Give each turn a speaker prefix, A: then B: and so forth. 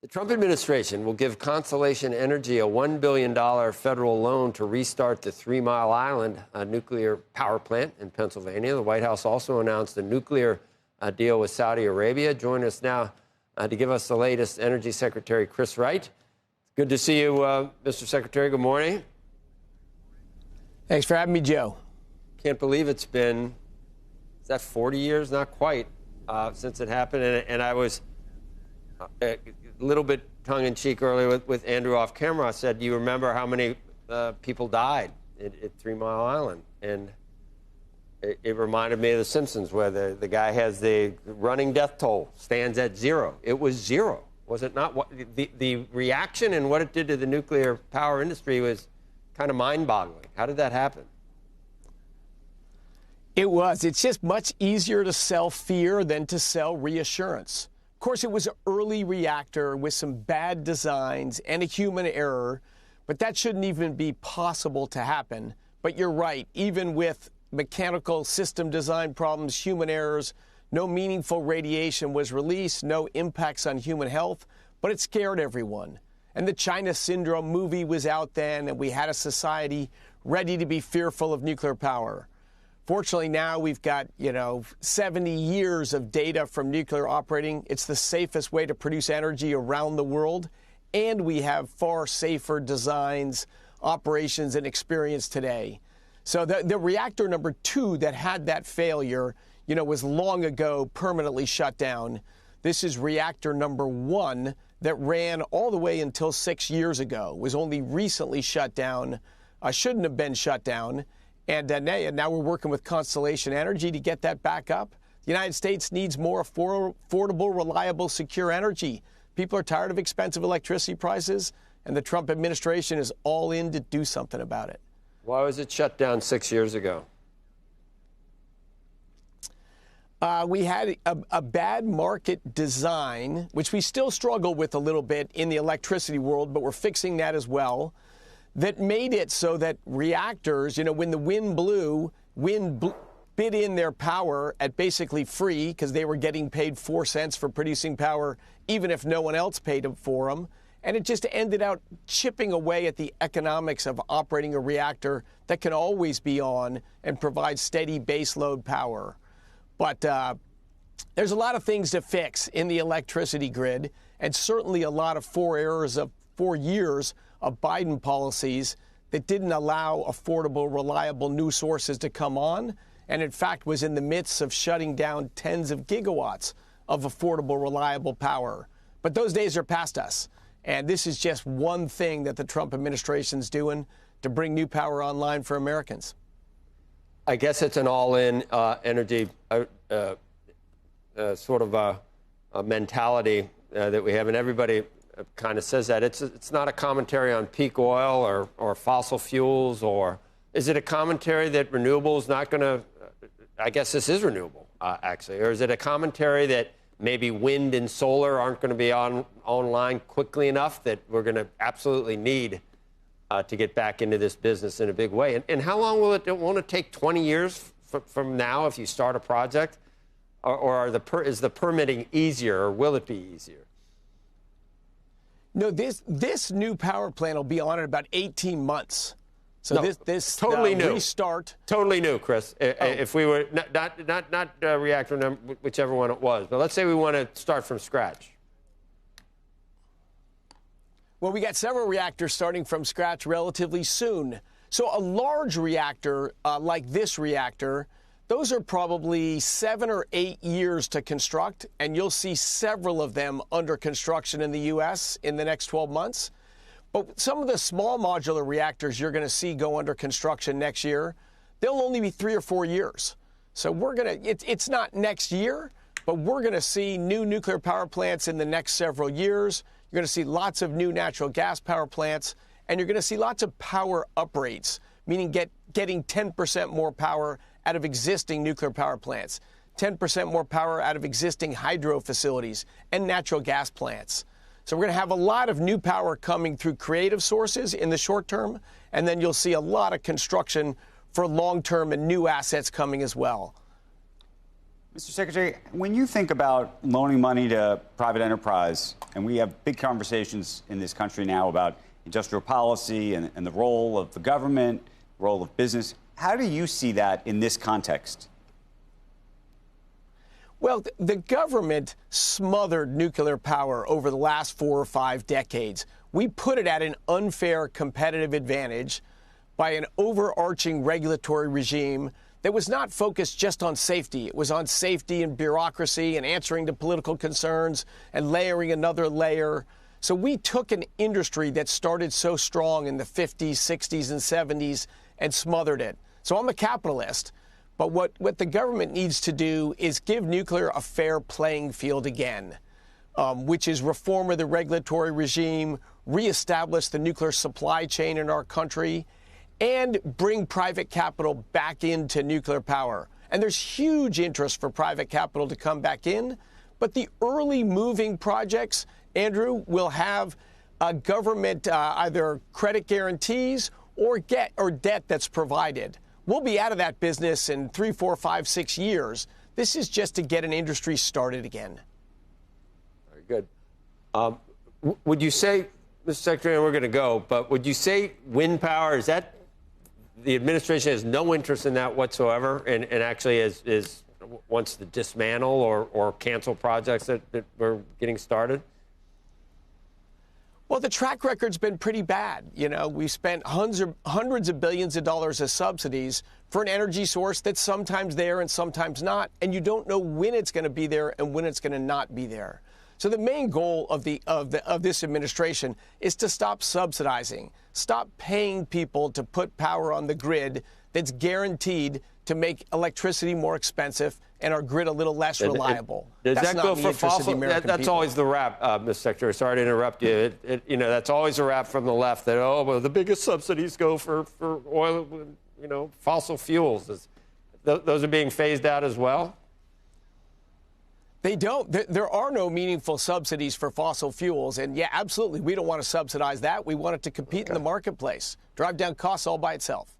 A: The Trump administration will give Constellation Energy a $1 billion federal loan to restart the 3 Mile Island nuclear power plant in Pennsylvania. The White House also announced a nuclear deal with Saudi Arabia. Join us now to give us the latest, Energy Secretary Chris Wright. Good to see you, Mr. Secretary. Good morning.
B: Thanks for having me, Joe.
A: Can't believe it's been, is that 40 years? Not quite, since it happened. And I was a little bit tongue-in-cheek earlier with Andrew off camera. I said, do you remember how many people died at 3 Mile Island? And it reminded me of The Simpsons, where the guy has the running death toll, stands at 0. It was 0. Was it not? The reaction and what it did to the nuclear power industry was kind of mind-boggling. How did that happen?
B: It was. It's just much easier to sell fear than to sell reassurance. Of course, it was an early reactor with some bad designs and a human error, but that shouldn't even be possible to happen. But you're right, even with mechanical system design problems, human errors, no meaningful radiation was released, no impacts on human health, but it scared everyone. And the China Syndrome movie was out then, and we had a society ready to be fearful of nuclear power. Fortunately, now we've got, 70 years of data from nuclear operating. It's the safest way to produce energy around the world, and we have far safer designs, operations, and experience today. So the reactor number 2 that had that failure, was long ago permanently shut down. This is reactor number 1 that ran all the way until 6 years ago, was only recently shut down, shouldn't have been shut down. And now we're working with Constellation Energy to get that back up. The United States needs more affordable, reliable, secure energy. People are tired of expensive electricity prices, and the Trump administration is all in to do something about it.
A: Why was it shut down 6 years ago?
B: We had a bad market design, which we still struggle with a little bit in the electricity world, but we're fixing that as well, that made it so that reactors, when the wind blew, bid in their power at basically free because they were getting paid 4 cents for producing power, even if no one else paid for them. And it just ended out chipping away at the economics of operating a reactor that can always be on and provide steady baseload power. But there's a lot of things to fix in the electricity grid, and certainly a lot of 4 years of Biden policies that didn't allow affordable, reliable new sources to come on, and in fact was in the midst of shutting down tens of gigawatts of affordable, reliable power. But those days are past us, and this is just one thing that the Trump administration's doing to bring new power online for Americans.
A: I guess it's an all-in energy sort of a mentality that we have, and everybody kind of says that. It's not a commentary on peak oil or fossil fuels, or is it a commentary that renewable is not going to, I guess this is renewable, actually, or is it a commentary that maybe wind and solar aren't going to be online quickly enough that we're going to absolutely need to get back into this business in a big way? And how long won't it take 20 years from now if you start a project? Or is the permitting easier, or will it be easier?
B: No, this new power plant will be on in about 18 months. So
A: no,
B: this
A: totally new
B: restart.
A: Totally new, Chris. If we were not reactor number, whichever one it was, but let's say we want to start from scratch.
B: Well, we got several reactors starting from scratch relatively soon. So a large reactor like this reactor, those are probably 7 or 8 years to construct, and you'll see several of them under construction in the U.S. in the next 12 months. But some of the small modular reactors you're going to see go under construction next year, they'll only be 3 or 4 years. So it's not next year, but we're going to see new nuclear power plants in the next several years. You're going to see lots of new natural gas power plants, and you're going to see lots of power uprates, meaning getting 10% more power out of existing nuclear power plants, 10% more power out of existing hydro facilities and natural gas plants. So we're going to have a lot of new power coming through creative sources in the short term, and then you'll see a lot of construction for long-term and new assets coming as well.
C: Mr. Secretary, when you think about loaning money to private enterprise, and we have big conversations in this country now about industrial policy and the role of the government, role of business, how do you see that in this context?
B: Well, the government smothered nuclear power over the last 4 or 5 decades. We put it at an unfair competitive advantage by an overarching regulatory regime that was not focused just on safety. It was on safety and bureaucracy and answering to political concerns and layering another layer. So we took an industry that started so strong in the 50s, 60s, and 70s and smothered it. So I'm a capitalist. But what the government needs to do is give nuclear a fair playing field again, which is reform of the regulatory regime, reestablish the nuclear supply chain in our country, and bring private capital back into nuclear power. And there's huge interest for private capital to come back in. But the early moving projects, Andrew, will have government either credit guarantees or debt that's provided. We'll be out of that business in 3, 4, 5, 6 years. This is just to get an industry started again.
A: Very good. Would you say, Mr. Secretary, and we're going to go, but would you say wind power, is that the administration has no interest in that whatsoever and actually wants to dismantle or cancel projects that were getting started?
B: Well, the track record's been pretty bad. You know, we spent hundreds of billions of dollars as subsidies for an energy source that's sometimes there and sometimes not, and you don't know when it's going to be there and when it's going to not be there. So the main goal of this administration is to stop subsidizing, stop paying people to put power on the grid that's guaranteed to make electricity more expensive and our grid a little less reliable.
A: Does that go for fossil? That's always the rap, Mr. Secretary. Sorry to interrupt you. You know, that's always a rap from the left that, oh, well, the biggest subsidies go for oil, you know, fossil fuels. Those are being phased out as well?
B: They don't. There are no meaningful subsidies for fossil fuels. And, yeah, absolutely, we don't want to subsidize that. We want it to compete in the marketplace, drive down costs all by itself.